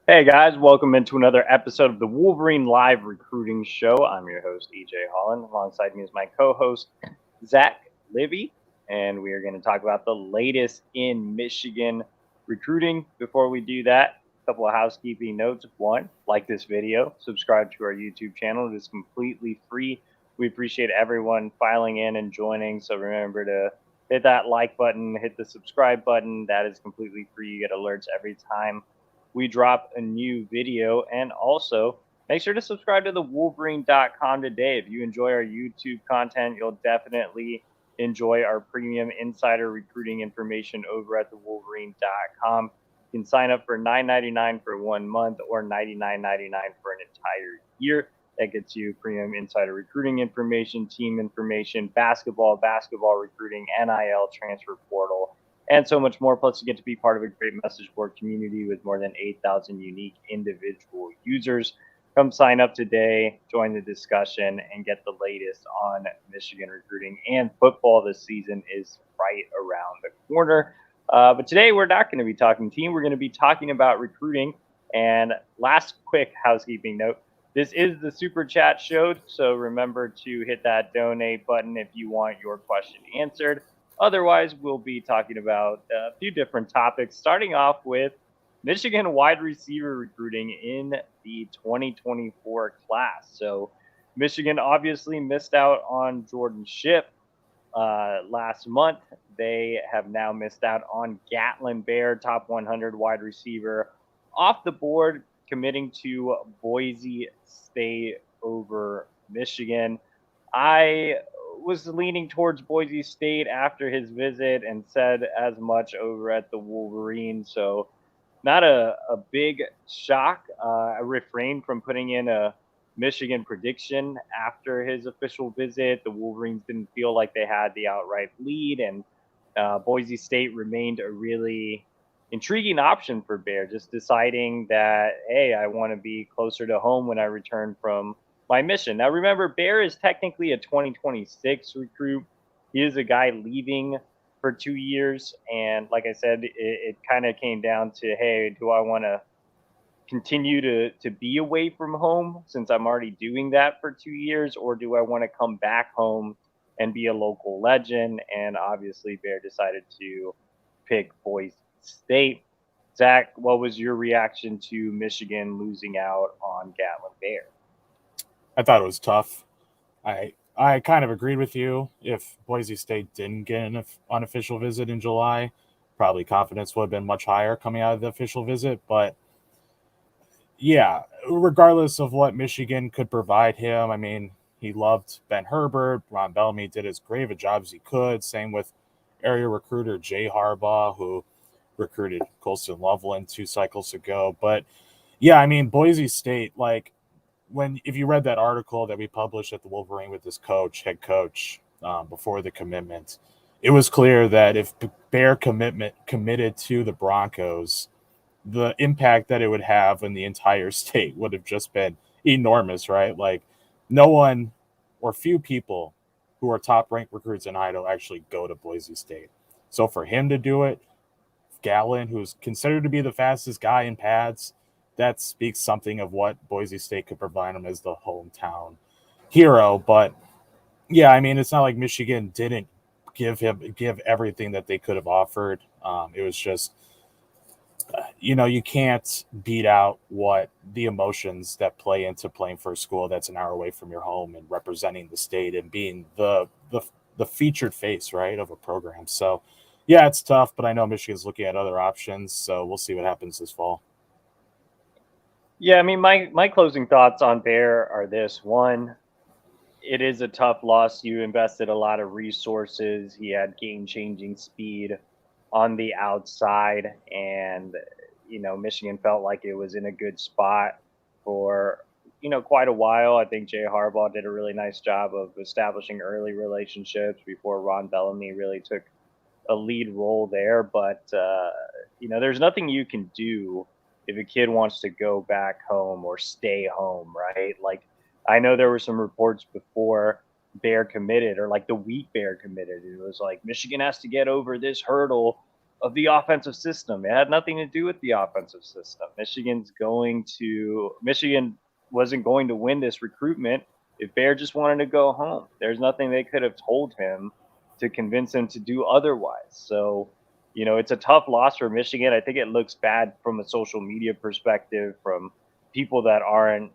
Hey guys, welcome into another episode of the Wolverine Live Recruiting Show. I'm your host, EJ Holland. Alongside me is my co host, Zach Livy, and we are going to talk about the latest in Michigan recruiting. Before we do that, a couple of housekeeping notes. One, like this video, subscribe to our YouTube channel. It is completely free. We appreciate everyone filing in and joining, so remember to hit that like button, hit the subscribe button. That is completely free. You get alerts every time we drop a new video. And also, make sure to subscribe to the Wolverine.com today. If you enjoy our YouTube content, you'll definitely enjoy our premium insider recruiting information over at the Wolverine.com. You can sign up for $9.99 for 1 month or $99.99 for an entire year. That gets you premium insider recruiting information, team information, basketball recruiting, NIL, transfer portal, and so much more. Plus, you get to be part of a great message board community with more than 8,000 unique individual users. Come sign up today, join the discussion, and get the latest on Michigan recruiting and football. This season is right around the corner. But today, we're not going to be talking team. We're going to be talking about recruiting. And last quick housekeeping note. This is the Super Chat show, so remember to hit that donate button if you want your question answered. Otherwise, we'll be talking about a few different topics, starting off with Michigan wide receiver recruiting in the 2024 class. So, Michigan obviously missed out on Jordan Shipp last month. They have now missed out on Gatlin Bear, top 100 wide receiver, off the board, committing to Boise State over Michigan. I was leaning towards Boise State after his visit and said as much over at the Wolverine. So, not a big shock. I refrained from putting in a Michigan prediction after his official visit. The Wolverines didn't feel like they had the outright lead, and Boise State remained a really intriguing option for Bear, just deciding that, hey, I want to be closer to home when I return from my mission. Now, remember, Bear is technically a 2026 recruit. He is a guy leaving for 2 years. And like I said, it kind of came down to, hey, do I want to continue to be away from home since I'm already doing that for 2 years, or do I want to come back home and be a local legend? And obviously, Bear decided to pick Boise State. Zach, what was your reaction to Michigan losing out on Gatlin Bear? I thought it was tough. I kind of agreed with you. If Boise State didn't get an unofficial visit in July, probably confidence would have been much higher coming out of the official visit. But yeah, regardless of what Michigan could provide him, I mean, he loved Ben Herbert. Ron Bellamy did as great of a job as he could. Same with area recruiter Jay Harbaugh, who recruited Colston Loveland 2 cycles ago. But yeah, I mean, Boise State, like, if you read that article that we published at the Wolverine with this head coach, before the commitment, it was clear that if Bear committed to the Broncos, the impact that it would have in the entire state would have just been enormous, right? Like, no one or few people who are top ranked recruits in Idaho actually go to Boise State. So for him to do it, Gatlin, who's considered to be the fastest guy in pads, that speaks something of what Boise State could provide him as the hometown hero. But yeah, I mean, it's not like Michigan didn't give everything that they could have offered. It was just, you can't beat out what the emotions that play into playing for a school that's an hour away from your home and representing the state and being the featured face, right, of a program. So yeah, it's tough, but I know Michigan's looking at other options, so we'll see what happens this fall. Yeah, I mean, my closing thoughts on Bear are this. One, it is a tough loss. You invested a lot of resources. He had game-changing speed on the outside, and Michigan felt like it was in a good spot for quite a while. I think Jay Harbaugh did a really nice job of establishing early relationships before Ron Bellamy really took a lead role there. But there's nothing you can do if a kid wants to go back home or stay home, right? Like, I know there were some reports before Bear committed, or like the week Bear committed. It was like Michigan has to get over this hurdle of the offensive system. It had nothing to do with the offensive system. Michigan wasn't going to win this recruitment if Bear just wanted to go home. There's nothing they could have told him to convince him to do otherwise. So, it's a tough loss for Michigan. I think it looks bad from a social media perspective, from people that aren't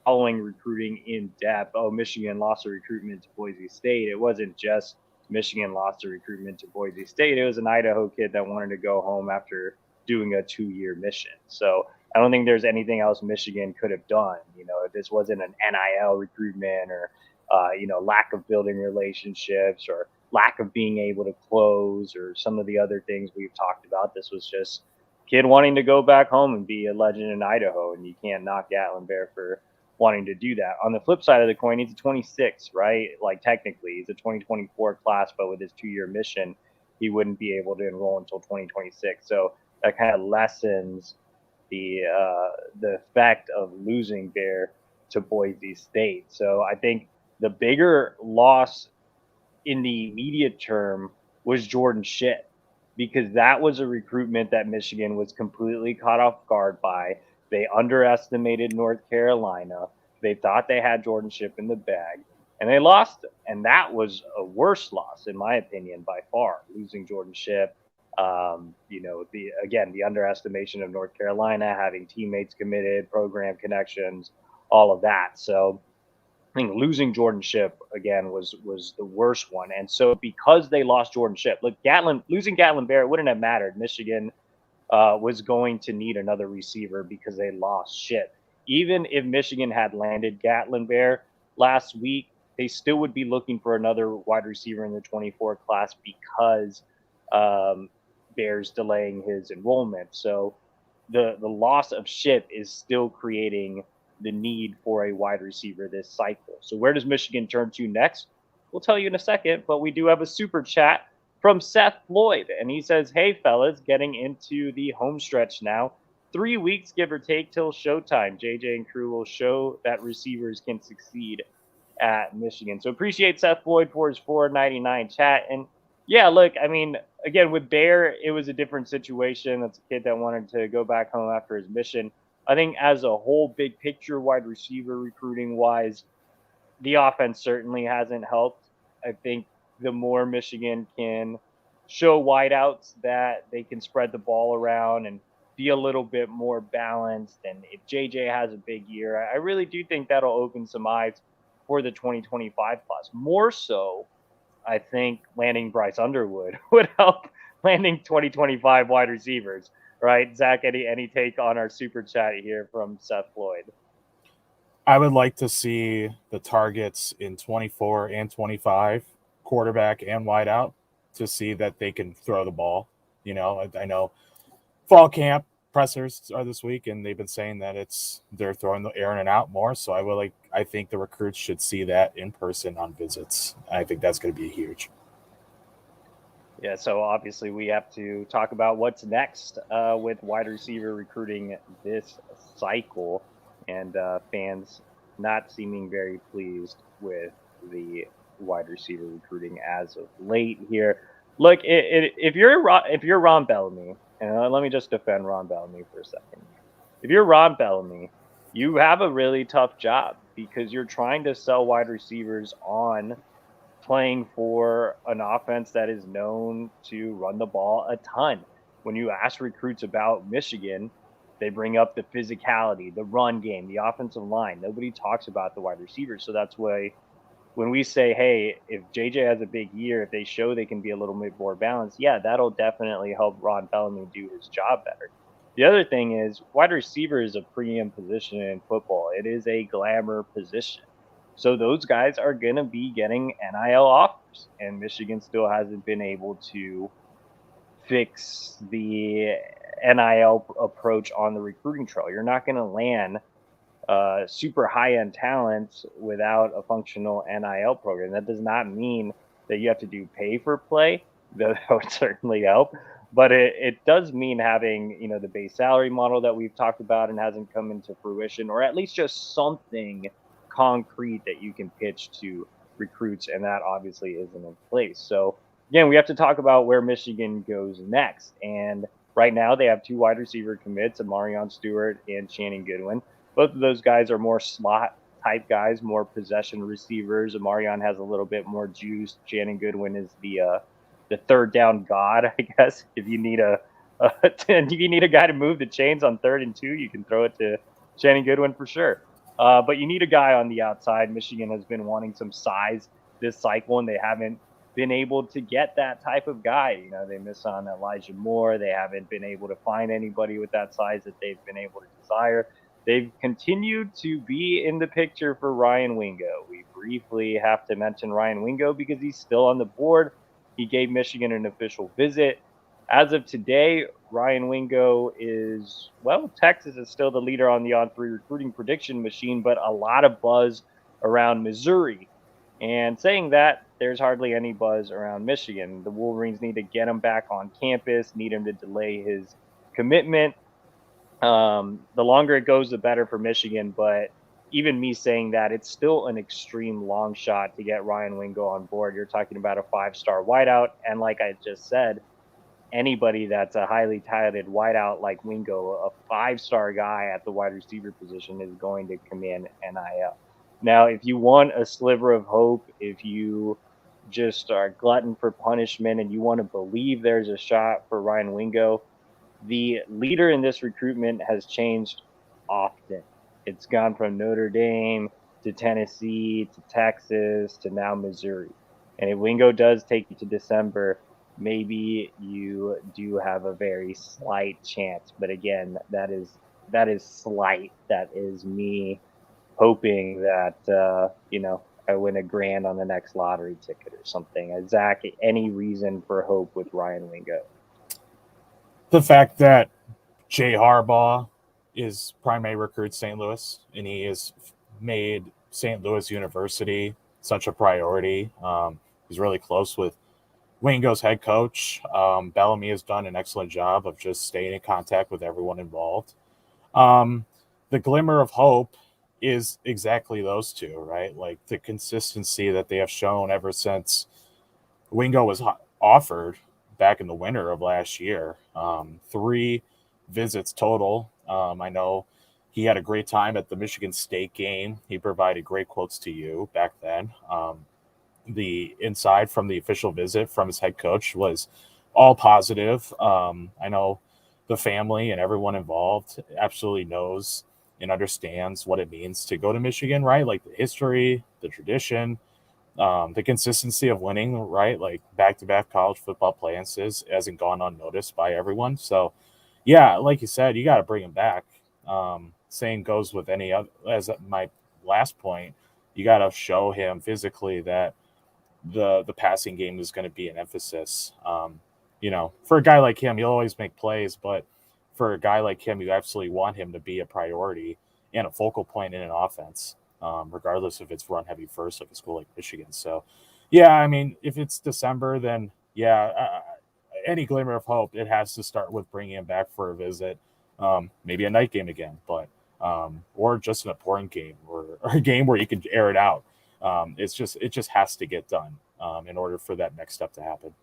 following recruiting in depth. Oh, Michigan lost a recruitment to Boise State. It wasn't just Michigan lost a recruitment to Boise State. It was an Idaho kid that wanted to go home after doing a 2-year mission. So I don't think there's anything else Michigan could have done. If this wasn't an NIL recruitment or, lack of building relationships or lack of being able to close or some of the other things we've talked about. This was just kid wanting to go back home and be a legend in Idaho, and you can't knock Gatlin Bear for wanting to do that. On the flip side of the coin, he's a 26, right? Like technically, he's a 2024 class, but with his 2-year mission, he wouldn't be able to enroll until 2026. So that kind of lessens the effect of losing Bear to Boise State. So I think the bigger loss in the immediate term was Jordan Shipp, because that was a recruitment that Michigan was completely caught off guard by. They underestimated North Carolina. They thought they had Jordan Shipp in the bag, and they lost him. And that was a worse loss, in my opinion, by far, losing Jordan Shipp. The underestimation of North Carolina, having teammates committed, program connections, all of that. So I think losing Jordan Shipp again was the worst one. And so because they lost Jordan Shipp, look, losing Gatlin Bear, it wouldn't have mattered. Michigan was going to need another receiver because they lost Shipp. Even if Michigan had landed Gatlin Bear last week, they still would be looking for another wide receiver in the 24 class because Bear's delaying his enrollment. So the loss of Shipp is still creating the need for a wide receiver this cycle. So where does Michigan turn to next? We'll tell you in a second, but we do have a super chat from Seth Floyd, and he says, "Hey fellas, getting into the home stretch now. 3 weeks, give or take, till showtime. JJ and crew will show that receivers can succeed at Michigan." So appreciate Seth Floyd for his $4.99 chat. And yeah, look, I mean, again, with Bear, it was a different situation. That's a kid that wanted to go back home after his mission. I think as a whole, big picture, wide receiver recruiting wise, the offense certainly hasn't helped. I think the more Michigan can show wideouts that they can spread the ball around and be a little bit more balanced, and if JJ has a big year, I really do think that'll open some eyes for the 2025 class. More so, I think landing Bryce Underwood would help landing 2025 wide receivers. Right, Zach, any take on our super chat here from Seth Floyd? I would like to see the targets in 24 and 25, quarterback and wideout, to see that they can throw the ball. I know fall camp pressers are this week, and they've been saying that they're throwing the air in and out more. So I think the recruits should see that in person on visits. I think that's going to be huge. Yeah, so obviously we have to talk about what's next with wide receiver recruiting this cycle, and fans not seeming very pleased with the wide receiver recruiting as of late here. Look, if you're Ron Bellamy, and let me just defend Ron Bellamy for a second. If you're Ron Bellamy, you have a really tough job because you're trying to sell wide receivers on playing for an offense that is known to run the ball a ton. When you ask recruits about Michigan, they bring up the physicality, the run game, the offensive line. Nobody talks about the wide receivers. So that's why when we say, hey, if JJ has a big year, if they show they can be a little bit more balanced, yeah, that'll definitely help Ron Bellamy do his job better. The other thing is wide receiver is a premium position in football. It is a glamour position. So those guys are going to be getting NIL offers, and Michigan still hasn't been able to fix the NIL approach on the recruiting trail. You're not going to land super high-end talent without a functional NIL program. That does not mean that you have to do pay for play, though that would certainly help. But it does mean having, the base salary model that we've talked about and hasn't come into fruition, or at least just something concrete that you can pitch to recruits, and that obviously isn't in place. So again, we have to talk about where Michigan goes next. And right now, they have two wide receiver commits, Amarion Stewart and Shannon Goodwin. Both of those guys are more slot type guys, more possession receivers. Amarion has a little bit more juice. Shannon Goodwin is the third down god, I guess. If you need if you need a guy to move the chains on 3rd and 2, you can throw it to Shannon Goodwin for sure. But you need a guy on the outside. Michigan has been wanting some size this cycle, and they haven't been able to get that type of guy. You know, they miss on Elijah Moore. They haven't been able to find anybody with that size that they've been able to desire. They've continued to be in the picture for Ryan Wingo. We briefly have to mention Ryan Wingo because he's still on the board. He gave Michigan an official visit. As of today, Ryan Wingo is, well, Texas is still the leader on the on-3 recruiting prediction machine, but a lot of buzz around Missouri. And saying that, there's hardly any buzz around Michigan. The Wolverines need to get him back on campus, need him to delay his commitment. The longer it goes, the better for Michigan. But even me saying that, it's still an extreme long shot to get Ryan Wingo on board. You're talking about a 5-star wideout. And like I just said, anybody that's a highly touted wideout like Wingo, a 5-star guy at the wide receiver position, is going to command NIL. Now, if you want a sliver of hope, if you just are glutton for punishment and you want to believe there's a shot for Ryan Wingo, the leader in this recruitment has changed often. It's gone from Notre Dame to Tennessee to Texas to now Missouri. And if Wingo does take you to December, maybe you do have a very slight chance. But again, that is slight. That is me hoping that I win $1,000 on the next lottery ticket or something. Zach, any reason for hope with Ryan Wingo? The fact that Jay Harbaugh is primary recruit St. Louis, and he has made St. Louis University such a priority. He's really close with Wingo's head coach. Bellamy has done an excellent job of just staying in contact with everyone involved. The glimmer of hope is exactly those two, right? Like the consistency that they have shown ever since Wingo was offered back in the winter of last year. 3 visits total. I know he had a great time at the Michigan State game. He provided great quotes to you back then. The inside from the official visit from his head coach was all positive. I know the family and everyone involved absolutely knows and understands what it means to go to Michigan, right? Like the history, the tradition, the consistency of winning, right? Like back-to-back college football appearances hasn't gone unnoticed by everyone. So, yeah, like you said, you got to bring him back. Same goes with any other. As my last point, you got to show him physically that the passing game is going to be an emphasis. For a guy like him, he'll always make plays, but for a guy like him, you absolutely want him to be a priority and a focal point in an offense, regardless if it's run heavy first of a school like Michigan. So, yeah, I mean, if it's December, then any glimmer of hope, it has to start with bringing him back for a visit, maybe a night game again, but or just an important game or a game where you can air it out. It just has to get done in order for that next step to happen.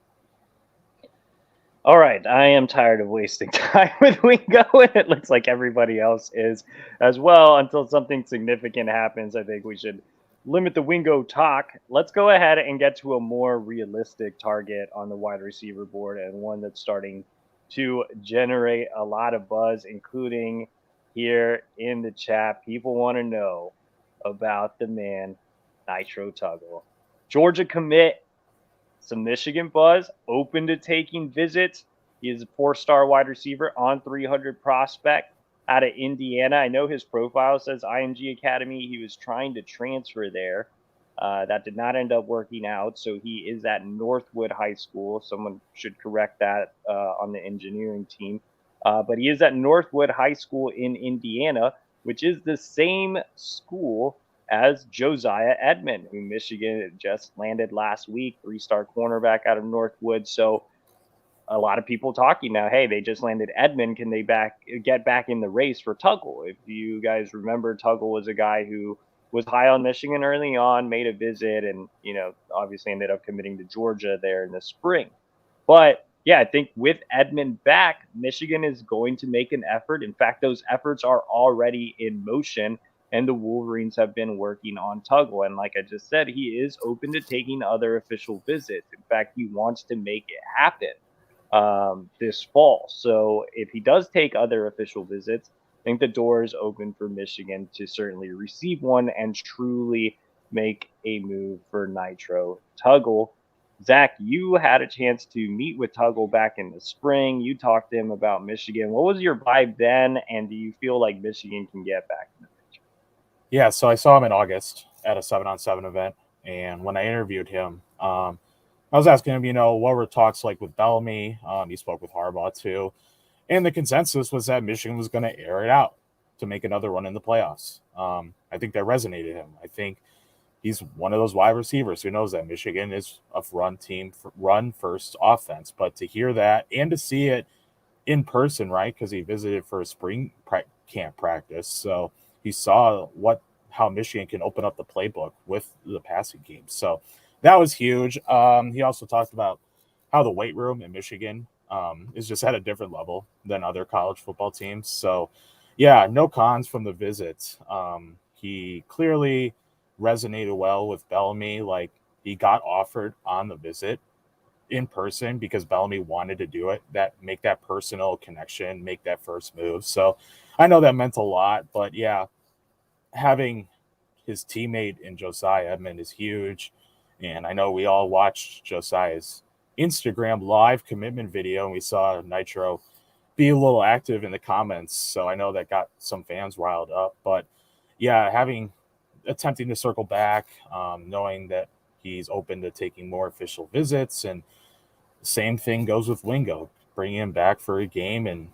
All right, I am tired of wasting time with Wingo, and it looks like everybody else is as well. Until something significant happens, I think we should limit the Wingo talk. Let's go ahead and get to a more realistic target on the wide receiver board, and one that's starting to generate a lot of buzz, including here in the chat. People want to know about the man, Nitro Tuggle. Georgia commit. Some Michigan buzz, open to taking visits. He is a 4-star wide receiver on 300 prospect out of Indiana. I know his profile says IMG Academy. He was trying to transfer there. That did not end up working out. So he is at Northwood High School. Someone should correct that on the engineering team. But he is at Northwood High School in Indiana, which is the same school as Josiah Edmond, who Michigan just landed last week, 3-star cornerback out of Northwood. So a lot of people talking now, hey, they just landed Edmond. Can they get back in the race for Tuggle? If you guys remember, Tuggle was a guy who was high on Michigan early on, made a visit, and obviously ended up committing to Georgia there in the spring. But yeah, I think with Edmond back, Michigan is going to make an effort. In fact, those efforts are already in motion, and the Wolverines have been working on Tuggle. And like I just said, he is open to taking other official visits. In fact, he wants to make it happen this fall. So if he does take other official visits, I think the door is open for Michigan to certainly receive one and truly make a move for Nitro Tuggle. Zach, you had a chance to meet with Tuggle back in the spring. You talked to him about Michigan. What was your vibe then, and do you feel like Michigan can get back in the picture? Yeah, so I saw him in August at a 7-on-7 event, and when I interviewed him, I was asking him, what were talks like with Bellamy? He spoke with Harbaugh too, and the consensus was that Michigan was going to air it out to make another run in the playoffs. I think that resonated him. I think he's one of those wide receivers who knows that Michigan is a run first offense. But to hear that and to see it in person, right? Because he visited for a spring camp practice, so he saw how Michigan can open up the playbook with the passing game. So that was huge. He also talked about how the weight room in Michigan is just at a different level than other college football teams. So yeah, no cons from the visit. He clearly resonated well with Bellamy. Like, he got offered on the visit in person because Bellamy wanted to do it, make that personal connection, make that first move. So I know that meant a lot, but yeah, having his teammate in Josiah Edmond is huge. And I know we all watched Josiah's Instagram live commitment video, and we saw Nitro be a little active in the comments. So I know that got some fans riled up. But yeah, attempting to circle back, knowing that he's open to taking more official visits, and same thing goes with Wingo, bringing him back for a game and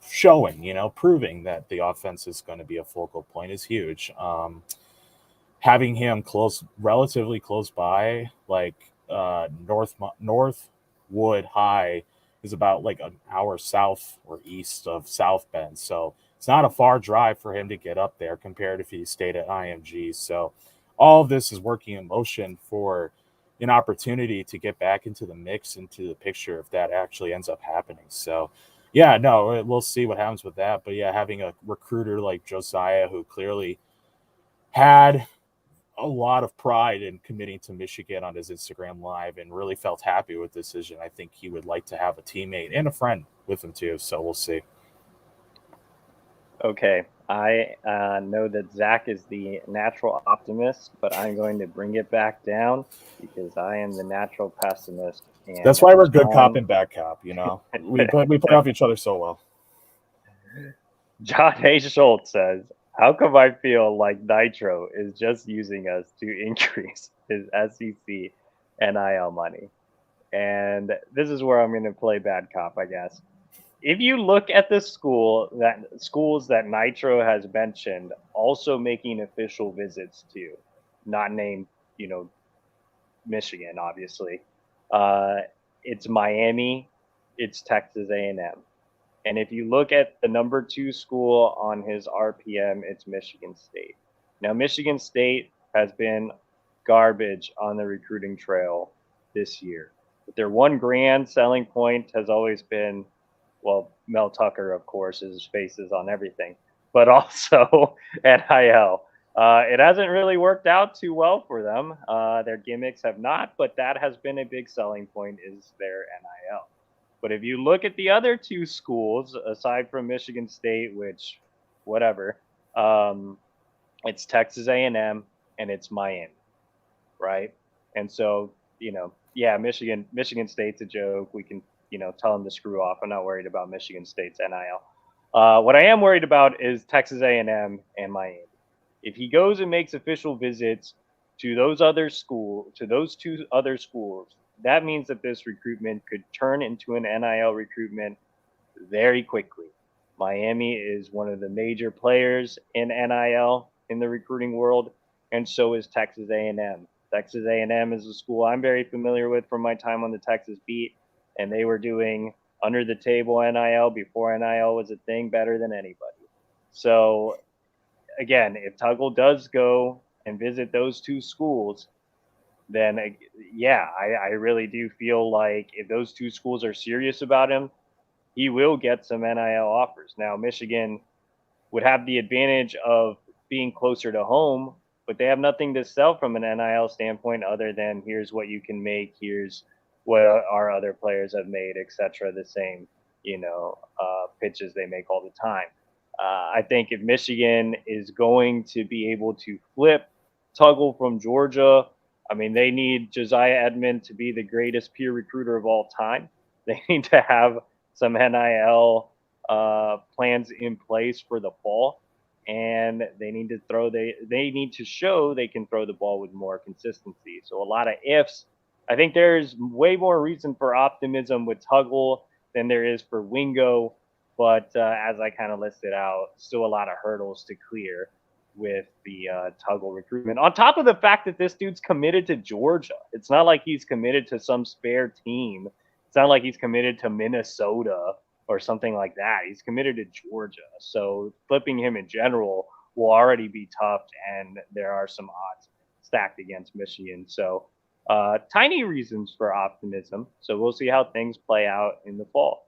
showing, proving that the offense is going to be a focal point is huge. Having him relatively close by, like Northwood High is about like an hour south or east of South Bend. So it's not a far drive for him to get up there compared if he stayed at IMG. So all of this is working in motion for an opportunity to get back into the mix, into the picture, if that actually ends up happening. So yeah, no, we'll see what happens with that. But yeah, having a recruiter like Josiah, who clearly had a lot of pride in committing to Michigan on his Instagram Live and really felt happy with the decision, I think he would like to have a teammate and a friend with him too. So we'll see. Okay, I know that Zach is the natural optimist, but I'm going to bring it back down because I am the natural pessimist. And that's why we're good cop and bad cop. We play off each other so well. John A. Schultz says, "How come I feel like Nitro is just using us to increase his SEC NIL money?" And this is where I'm going to play bad cop, I guess. If you look at the schools that Nitro has mentioned also making official visits to, not named, Michigan, obviously, it's Miami, it's Texas A&M. And if you look at the number 2 school on his RPM, it's Michigan State. Now, Michigan State has been garbage on the recruiting trail this year. But their one grand selling point has always been, well, Mel Tucker, of course, his face is on everything, but also NIL. It hasn't really worked out too well for them. Their gimmicks have not, but that has been a big selling point, is their NIL. But if you look at the other 2 schools, aside from Michigan State, which, whatever, it's Texas A&M and it's Miami, right? And so, yeah, Michigan State's a joke. We can, tell them to screw off. I'm not worried about Michigan State's NIL. What I am worried about is Texas A&M and Miami. If he goes and makes official visits to those 2 other schools, that means that this recruitment could turn into an NIL recruitment very quickly. Miami is one of the major players in NIL in the recruiting world, and so is Texas A&M. Texas A&M is a school I'm very familiar with from my time on the Texas beat, and they were doing under the table NIL before NIL was a thing better than anybody. So again, if Tuggle does go and visit those two schools, then yeah, I really do feel like if those two schools are serious about him, he will get some NIL offers. Now, Michigan would have the advantage of being closer to home, but they have nothing to sell from an NIL standpoint other than here's what you can make, here's what our other players have made, etc. The same, pitches they make all the time. I think if Michigan is going to be able to flip Tuggle from Georgia, I mean, they need Josiah Edmond to be the greatest peer recruiter of all time. They need to have some NIL plans in place for the fall, and they need to show they can throw the ball with more consistency. So a lot of ifs. I think there's way more reason for optimism with Tuggle than there is for Wingo, but as I kind of listed out, still a lot of hurdles to clear with the Tuggle recruitment. On top of the fact that this dude's committed to Georgia, it's not like he's committed to some spare team. It's not like he's committed to Minnesota or something like that. He's committed to Georgia. So flipping him in general will already be tough, and there are some odds stacked against Michigan. So tiny reasons for optimism. So we'll see how things play out in the fall.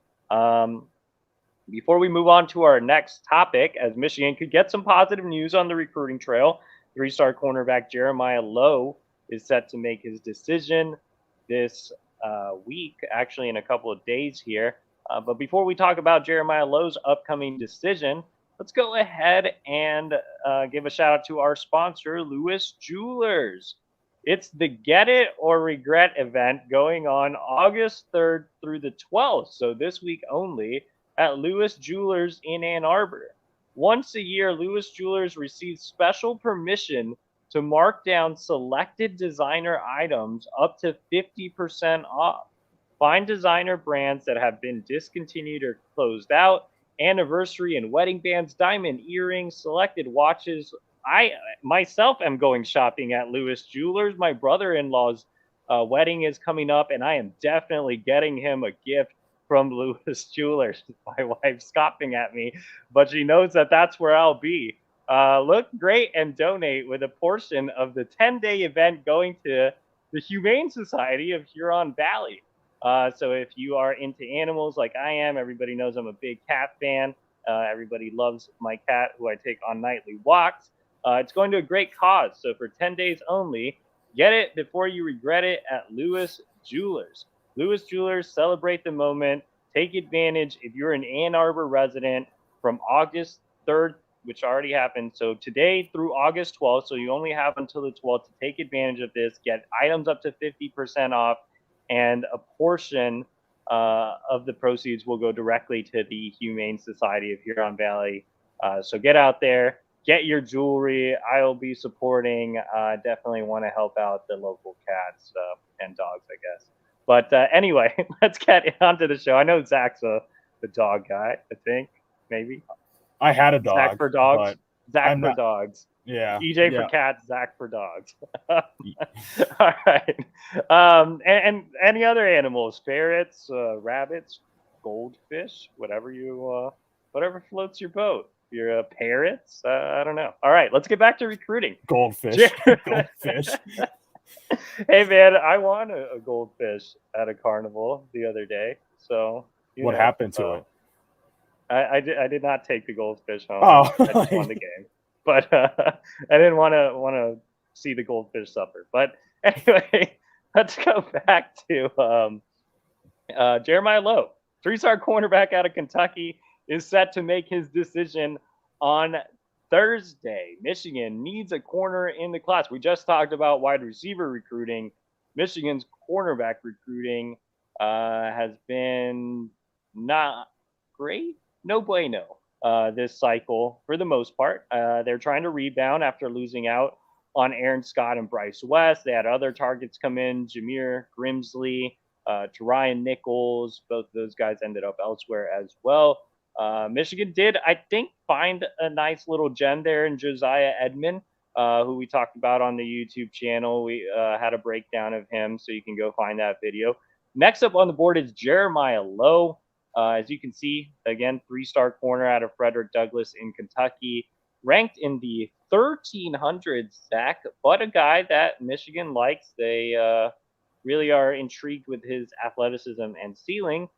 Before we move on to our next topic, as Michigan could get some positive news on the recruiting trail, three-star cornerback Jeremiah Lowe is set to make his decision this week, actually in a couple of days here. But before we talk about Jeremiah Lowe's upcoming decision, let's go ahead and give a shout out to our sponsor, Lewis Jewelers. It's the Get It or Regret event going on August 3rd through the 12th, so this week only, at Lewis Jewelers in Ann Arbor. Once a year, Lewis Jewelers receives special permission to mark down selected designer items up to 50% off. Find designer brands that have been discontinued or closed out, anniversary and wedding bands, diamond earrings, selected watches. I myself am going shopping at Lewis Jewelers. My brother-in-law's wedding is coming up, and I am definitely getting him a gift from Lewis Jewelers. My wife's scoffing at me, but she knows that that's where I'll be. Look great and donate with a portion of the 10-day event going to the Humane Society of Huron Valley. So if you are into animals like I am, everybody knows I'm a big cat fan. Everybody loves my cat, who I take on nightly walks. It's going to a great cause. So for 10 days only, get it before you regret it at Lewis Jewelers. Lewis Jewelers, celebrate the moment. Take advantage if you're an Ann Arbor resident from August 3rd, which already happened. So today through August 12th, so you only have until the 12th to take advantage of this. Get items up to 50% off, and a portion of the proceeds will go directly to the Humane Society of Huron Valley. So get out there, get your jewelry. I'll be supporting. Definitely want to help out the local cats and dogs, I guess. But anyway, let's get onto the show. I know Zach's the dog guy, I think, maybe. I had a dog. Zach for dogs. Zach for dogs. Yeah. EJ for cats, Zach for dogs. All right. And any other animals? Ferrets, rabbits, goldfish, whatever floats your boat. You're parrots. I don't know. All right, let's get back to recruiting. Goldfish. Goldfish. Hey man, I won a goldfish at a carnival the other day. So what happened to it? I did not take the goldfish home. Oh, I just won the game, but I didn't want to see the goldfish suffer. But anyway, let's go back to Jeremiah Lowe, three-star cornerback out of Kentucky, is set to make his decision on Thursday. Michigan needs a corner in the class. We just talked about wide receiver recruiting. Michigan's cornerback recruiting has been not great. No bueno this cycle for the most part. They're trying to rebound after losing out on Aaron Scott and Bryce West. They had other targets come in, Jameer Grimsley, to Ryan Nichols. Both of those guys ended up elsewhere as well. Michigan did, I think, find a nice little gem there in Josiah Edmond, who we talked about on the YouTube channel. We had a breakdown of him, so you can go find that video. Next up on the board is Jeremiah Lowe. As you can see, again, three-star corner out of Frederick Douglass in Kentucky. ranked in the 1300s, Zach, but a guy that Michigan likes. They really are intrigued with his athleticism and ceiling.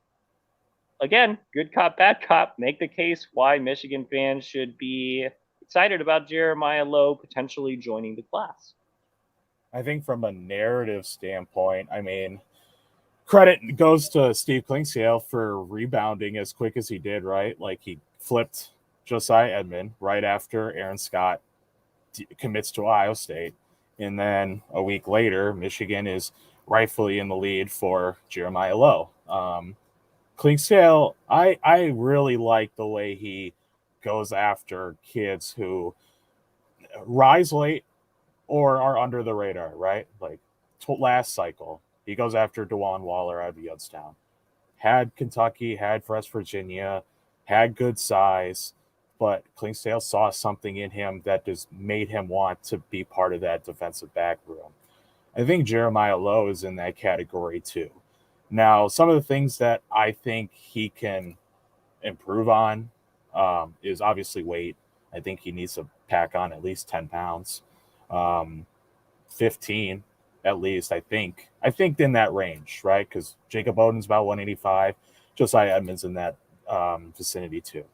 Again, good cop, bad cop. Make the case why Michigan fans should be excited about Jeremiah Lowe potentially joining the class. I think from a narrative standpoint, I mean, credit goes to Steve Klingsdale for rebounding as quick as he did, right? Like he flipped Josiah Edmond right after Aaron Scott commits to Ohio State. And then a week later, Michigan is rightfully in the lead for Jeremiah Lowe. Klingsdale, I really like the way he goes after kids who rise late or are under the radar, right? Like last cycle, he goes after DeJuan Waller out of Youngstown. Had Kentucky, had West Virginia, had good size, but Klingsdale saw something in him that just made him want to be part of that defensive back room. I think Jeremiah Lowe is in that category too. Now, some of the things that I think he can improve on is obviously weight. I think he needs to pack on at least 10 pounds, 15 at least, I think in that range, right? Because Jacob Oden's about 185. Josiah Edmonds in that vicinity too.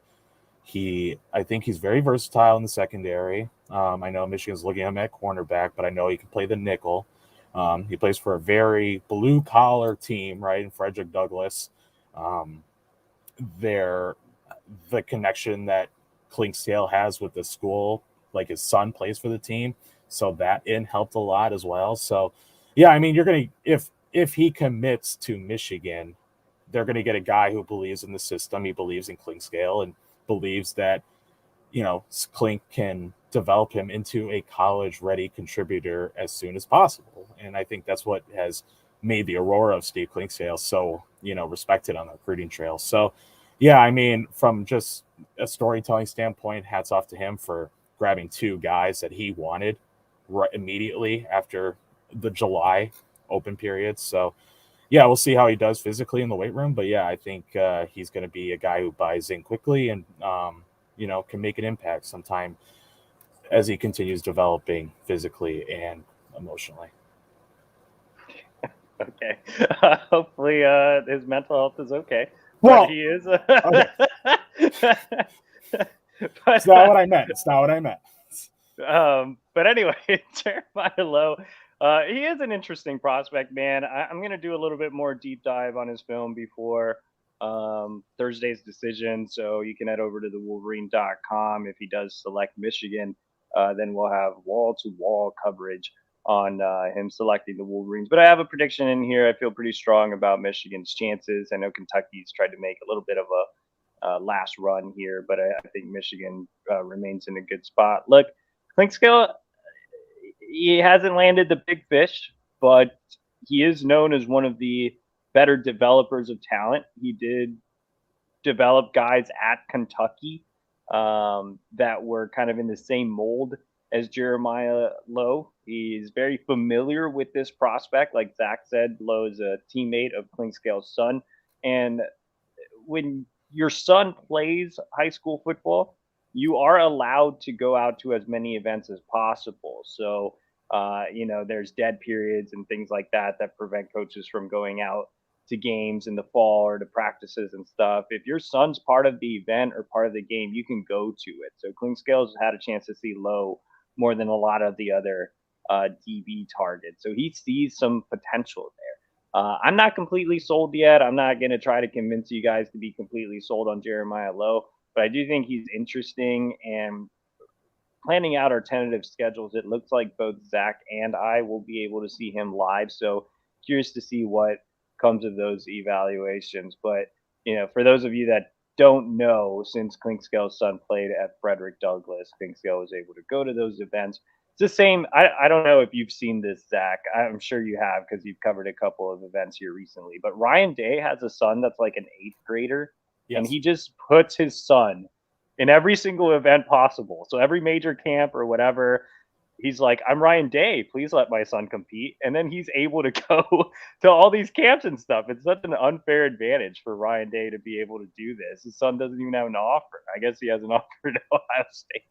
I think he's very versatile in the secondary. I know Michigan's looking at him at cornerback, but I know he can play the nickel. He plays for a very blue-collar team, right, in Frederick Douglass. The connection that Klingsdale has with the school, like his son plays for the team, so that helped a lot as well. So, yeah, I mean, you're going to if he commits to Michigan, they're going to get a guy who believes in the system. He believes in Klingsdale and believes that, Klink can develop him into a college-ready contributor as soon as possible. And I think that's what has made the aurora of Steve Klingsdale so, respected on the recruiting trail. So, yeah, I mean, from just a storytelling standpoint, hats off to him for grabbing two guys that he wanted right immediately after the July open period. So, yeah, we'll see how he does physically in the weight room. But, yeah, I think he's going to be a guy who buys in quickly and, can make an impact sometime as he continues developing physically and emotionally. Okay. Hopefully his mental health is okay. Well, but he is. Okay. But, it's not what I meant. But anyway, Jeremiah Lowe, he is an interesting prospect, man. I'm going to do a little bit more deep dive on his film before Thursday's decision. So you can head over to thewolverine.com. If he does select Michigan, then we'll have wall-to-wall coverage on him selecting the Wolverines. But I have a prediction in here. I feel pretty strong about Michigan's chances. I know Kentucky's tried to make a little bit of a last run here, but I think Michigan remains in a good spot. Look, Klingsdale, he hasn't landed the big fish, but he is known as one of the better developers of talent. He did develop guys at Kentucky that were kind of in the same mold as Jeremiah Lowe. He's very familiar with this prospect. Like Zach said, Lowe is a teammate of Klingsdale's son. And when your son plays high school football, you are allowed to go out to as many events as possible. So, there's dead periods and things like that prevent coaches from going out to games in the fall or to practices and stuff. If your son's part of the event or part of the game, you can go to it. So Klingsdale's had a chance to see Lowe more than a lot of the other DB targets. So he sees some potential there. I'm not completely sold yet. I'm not going to try to convince you guys to be completely sold on Jeremiah Lowe, but I do think he's interesting. And planning out our tentative schedules, it looks like both Zach and I will be able to see him live. So curious to see what comes of those evaluations. But, for those of you that don't know, since Klingsdale's son played at Frederick Douglass, Klingsdale was able to go to those events. It's the same. I don't know if you've seen this, Zach. I'm sure you have because you've covered a couple of events here recently. But Ryan Day has a son that's like an 8th grader, yes. And he just puts his son in every single event possible. So every major camp or whatever, he's like, I'm Ryan Day. Please let my son compete. And then he's able to go to all these camps and stuff. It's such an unfair advantage for Ryan Day to be able to do this. His son doesn't even have an offer. I guess he has an offer to Ohio State.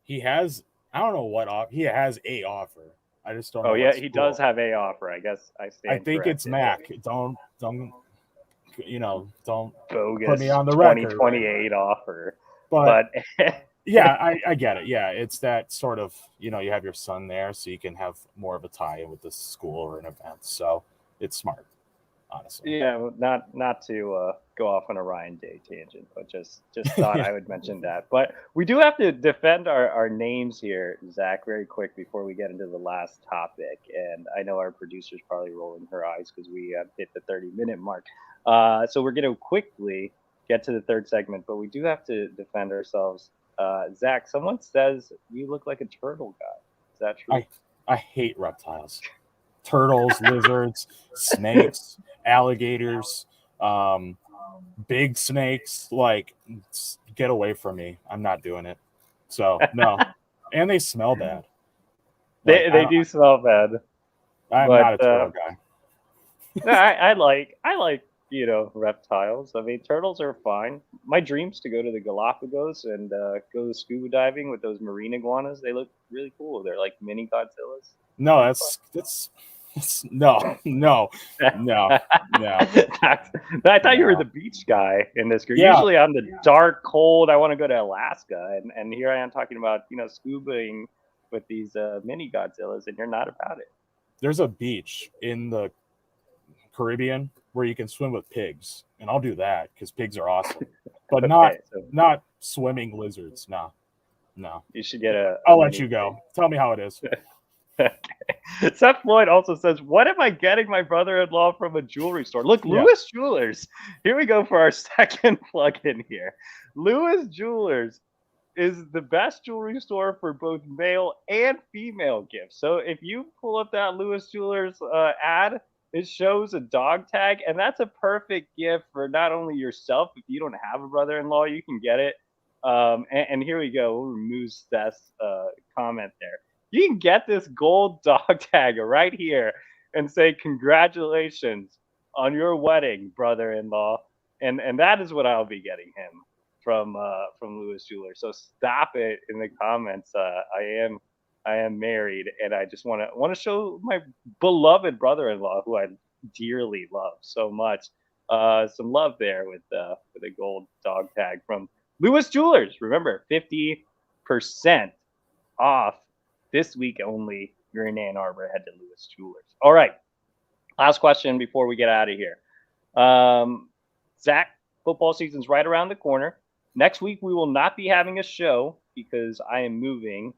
He has, I don't know what he has a offer. I just don't know. Oh yeah, what he school. does have a offer. I guess I stand I think it's corrected. Mac. Don't don't Bogus put me on the record. 2028 offer. But But yeah, I get it. Yeah, it's that sort of, you have your son there, so you can have more of a tie-in with the school or an event. So it's smart, honestly. yeah, well, not to go off on a Ryan Day tangent, but just thought Yeah. I would mention that. But we do have to defend our names here, Zach, very quick before we get into the last topic. And I know our producer's probably rolling her eyes because we hit the 30-minute mark. So we're going to quickly get to the third segment, but we do have to defend ourselves. Zach, someone says you look like a turtle guy. Is that true? I hate reptiles. Turtles, lizards, snakes, alligators, big snakes. Like, get away from me. I'm not doing it. So no, and they smell bad. Like, They do smell bad. I'm but, not a turtle guy. No, I like reptiles. I mean, turtles are fine. My dream's to go to the Galapagos and go scuba diving with those marine iguanas. They look really cool. They're like mini Godzillas. No, that's no. I thought you were the beach guy in this group. Yeah. Usually I'm the dark, cold. I want to go to Alaska, and here I am talking about scubaing with these mini Godzillas, and you're not about it. There's a beach in the Caribbean where you can swim with pigs, and I'll do that because pigs are awesome, but not swimming lizards. No. You should get I'll let you go. Tell me how it is. Seth Floyd also says, "What am I getting my brother-in-law from a jewelry store?" Look, Yeah. Lewis Jewelers. Here we go for our second plug-in here. Lewis Jewelers is the best jewelry store for both male and female gifts. So if you pull up that Lewis Jewelers ad, it shows a dog tag, and that's a perfect gift for not only yourself. If you don't have a brother-in-law, you can get it. And here we go. We'll remove Seth's comment there. You can get this gold dog tag right here and say congratulations on your wedding, brother-in-law. And that is what I'll be getting him from Lewis Jeweler. So stop it in the comments. I am married, and I just want to show my beloved brother-in-law, who I dearly love so much, some love there with a gold dog tag from Lewis Jewelers. Remember, 50% off this week only. You're in Ann Arbor, head to Lewis Jewelers. All right, last question before we get out of here. Zach, football season's right around the corner. Next week we will not be having a show because I am moving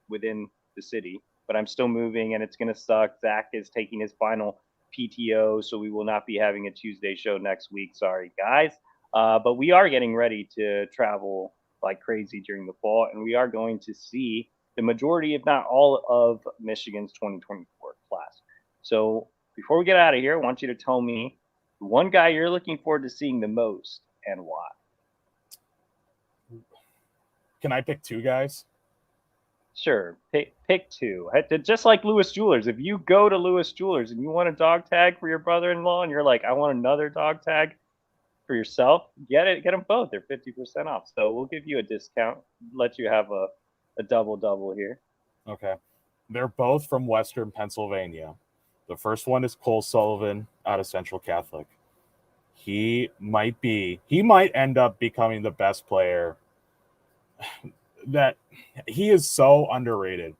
within the city, but I'm still moving and it's going to suck. Zach is taking his final PTO, so we will not be having a Tuesday show next week. Sorry, guys. But we are getting ready to travel like crazy during the fall, and we are going to see the majority, if not all, of Michigan's 2024 class. So before we get out of here, I want you to tell me the one guy you're looking forward to seeing the most and why. Can I pick two guys? Sure, pick two. Just like Lewis Jewelers. If you go to Lewis Jewelers and you want a dog tag for your brother-in-law, and you're like, I want another dog tag for yourself, get them both. They're 50% off. So we'll give you a discount, let you have a double here. Okay. They're both from Western Pennsylvania. The first one is Cole Sullivan out of Central Catholic. He might end up becoming the best player. That he is so underrated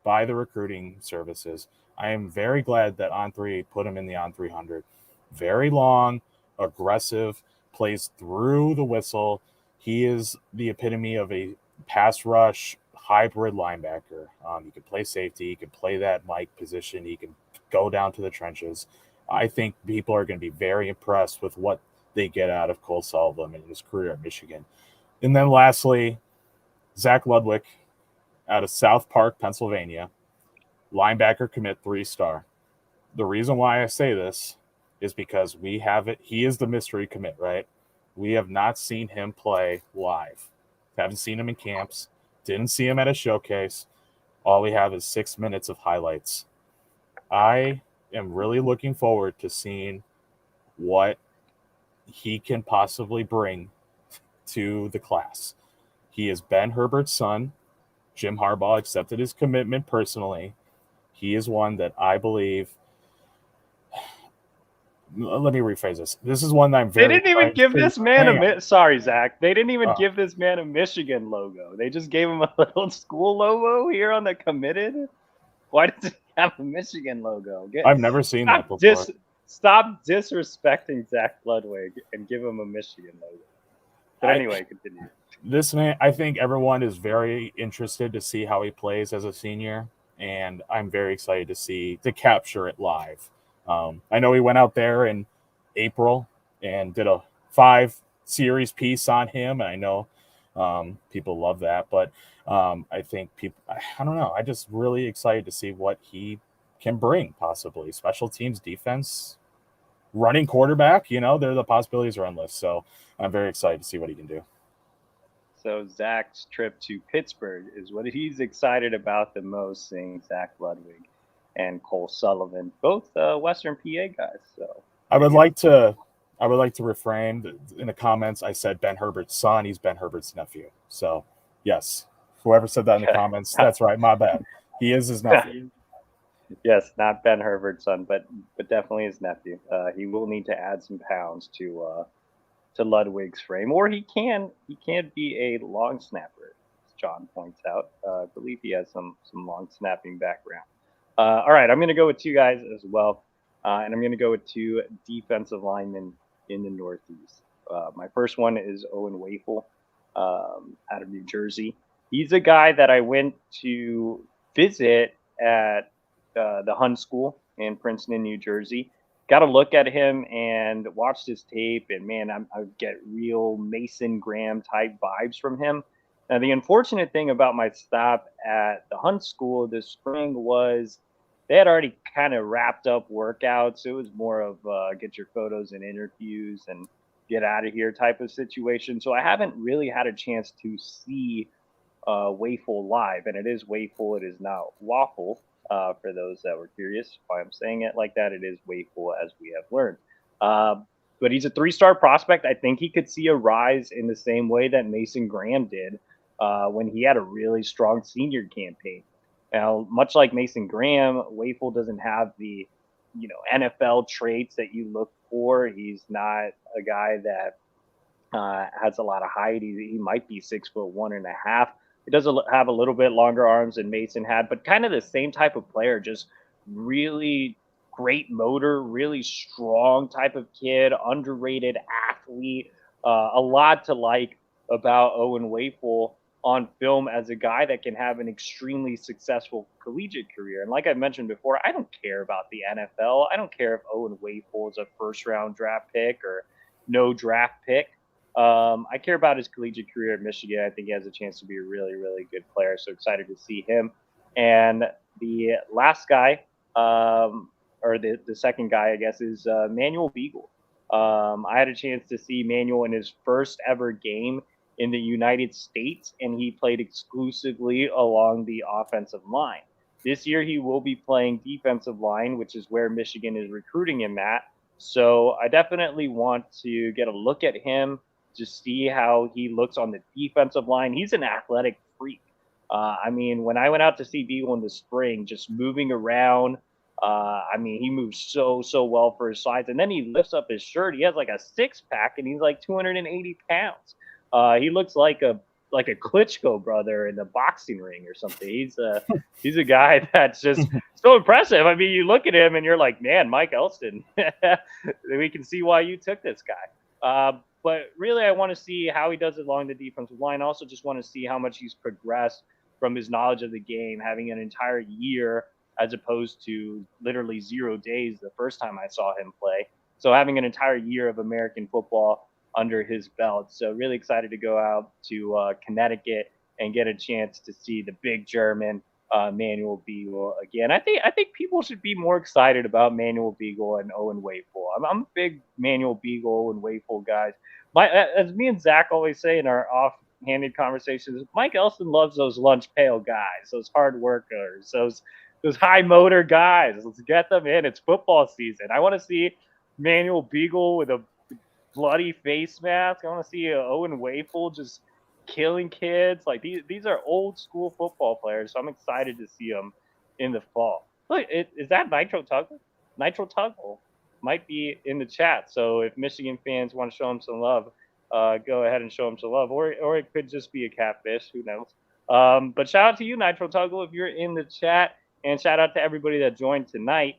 by the recruiting services. I am very glad that On3 put him in the On 300. Very long, aggressive, plays through the whistle. He is the epitome of a pass rush hybrid linebacker. He can play safety. He can play that Mike position. He can go down to the trenches. I think people are going to be very impressed with what they get out of Cole Sullivan in his career at Michigan. And then lastly, Zach Ludwig out of South Park, Pennsylvania, linebacker commit 3-star. The reason why I say this is because we have it. He is the mystery commit, right? We have not seen him play live. Haven't seen him in camps. Didn't see him at a showcase. All we have is 6 minutes of highlights. I am really looking forward to seeing what he can possibly bring to the class. He is Ben Herbert's son. Jim Harbaugh accepted his commitment personally. He is one that I believe. Let me rephrase this. This is one that I'm very. They didn't even give this man sorry, Zach. They didn't even Oh. give this man a Michigan logo. They just gave him a little school logo here on the committed. Why does he have a Michigan logo? I've never seen that before. Stop disrespecting Zach Ludwig and give him a Michigan logo. But anyway, continue. This man, I think everyone is very interested to see how he plays as a senior, and I'm very excited to capture it live. I know he went out there in April and did a 5-series piece on him, and I know people love that, but I think I don't know. I'm just really excited to see what he can bring, possibly. Special teams, defense, running quarterback, the possibilities are endless. So I'm very excited to see what he can do. So Zach's trip to Pittsburgh is what he's excited about the most, seeing Zach Ludwig and Cole Sullivan, both Western PA guys. So I would like to reframe in the comments. I said Ben Herbert's son. He's Ben Herbert's nephew. So yes, whoever said that in the comments, that's right. My bad. He is his nephew. Yes, not Ben Herbert's son, but definitely his nephew. He will need to add some pounds to Ludwig's frame, or he can be a long snapper, as John points out. I believe he has some long snapping background. All right, I'm going to go with 2 guys as well, and I'm going to go with 2 defensive linemen in the Northeast. My first one is Owen Wafel out of New Jersey. He's a guy that I went to visit at the Hun School in Princeton, New Jersey. Got to look at him and watched his tape, and man, I get real Mason Graham type vibes from him. Now, the unfortunate thing about my stop at the Hunt School this spring was they had already kind of wrapped up workouts. It was more of get your photos and interviews and get out of here type of situation. So I haven't really had a chance to see Wafel live, and it is Wafel. It is not Waffle. For those that were curious why I'm saying it like that, it is Wafel, as we have learned. But he's a 3-star prospect. I think he could see a rise in the same way that Mason Graham did when he had a really strong senior campaign. Now, much like Mason Graham, Wafel doesn't have the NFL traits that you look for. He's not a guy that has a lot of height. He might be 6'1.5". He does have a little bit longer arms than Mason had, but kind of the same type of player, just really great motor, really strong type of kid, underrated athlete. A lot to like about Owen Wafel on film as a guy that can have an extremely successful collegiate career. And like I mentioned before, I don't care about the NFL. I don't care if Owen Wafel is a first-round draft pick or no draft pick. I care about his collegiate career at Michigan. I think he has a chance to be a really, really good player. So excited to see him. And the last guy, or the second guy, I guess, is Manuel Beagle. I had a chance to see Manuel in his first ever game in the United States, and he played exclusively along the offensive line. This year, he will be playing defensive line, which is where Michigan is recruiting him at. So I definitely want to get a look at him to see how he looks on the defensive line. He's an athletic freak. I mean, when I went out to see Beagle in the spring, just moving around, he moves so well for his size. And then he lifts up his shirt. He has like a 6-pack, and he's like 280 pounds. He looks like a Klitschko brother in the boxing ring or something. He's a guy that's just so impressive. I mean, you look at him and you're like, man, Mike Elston, we can see why you took this guy. But really, I want to see how he does along the defensive line. I also just want to see how much he's progressed from his knowledge of the game, having an entire year as opposed to literally 0 days the first time I saw him play. So having an entire year of American football under his belt. So really excited to go out to Connecticut and get a chance to see the big German Manuel Beagle again. I think people should be more excited about Manuel Beagle and Owen Wafel. I'm a big Manuel Beagle and Wafel guys. As me and Zach always say in our offhanded conversations, Mike Elston loves those lunch pail guys, those hard workers, those high motor guys. Let's get them in. It's football season. I want to see Manuel Beagle with a bloody face mask. I want to see Owen Wafel just killing kids. Like these are old school football players, so I'm excited to see them in the fall. Look, is that Nitro Tuggle? Nitro Tuggle might be in the chat. So if Michigan fans want to show him some love, go ahead and show him some love. Or it could just be a catfish. Who knows? But shout out to you, Nitro Tuggle, if you're in the chat, and shout out to everybody that joined tonight.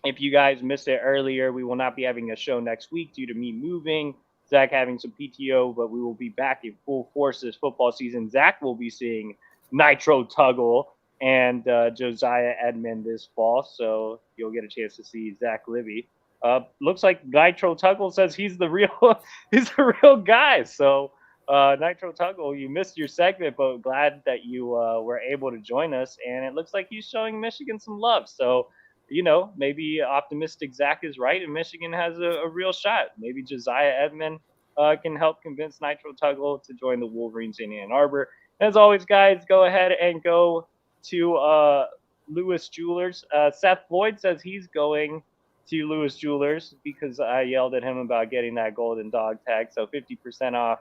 If you guys missed it earlier, we will not be having a show next week due to me moving, Zach having some PTO, but we will be back in full force this football season. Zach will be seeing Nitro Tuggle and Josiah Edmond this fall, so you'll get a chance to see Zach Libby. Looks like Nitro Tuggle says he's the real guy. So Nitro Tuggle, you missed your segment, but glad that you were able to join us. And it looks like he's showing Michigan some love. So, maybe optimistic Zach is right, and Michigan has a real shot. Maybe Josiah Edmond can help convince Nitro Tuggle to join the Wolverines in Ann Arbor. As always, guys, go ahead and go to Lewis Jewelers. Seth Floyd says he's going to Lewis Jewelers because I yelled at him about getting that golden dog tag. So 50% off.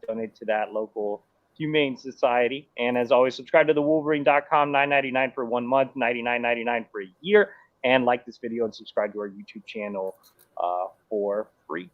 Donate to that local humane society. And as always, subscribe to the Wolverine.com, $9.99 for 1 month, $99.99 for a year. And like this video and subscribe to our YouTube channel for free.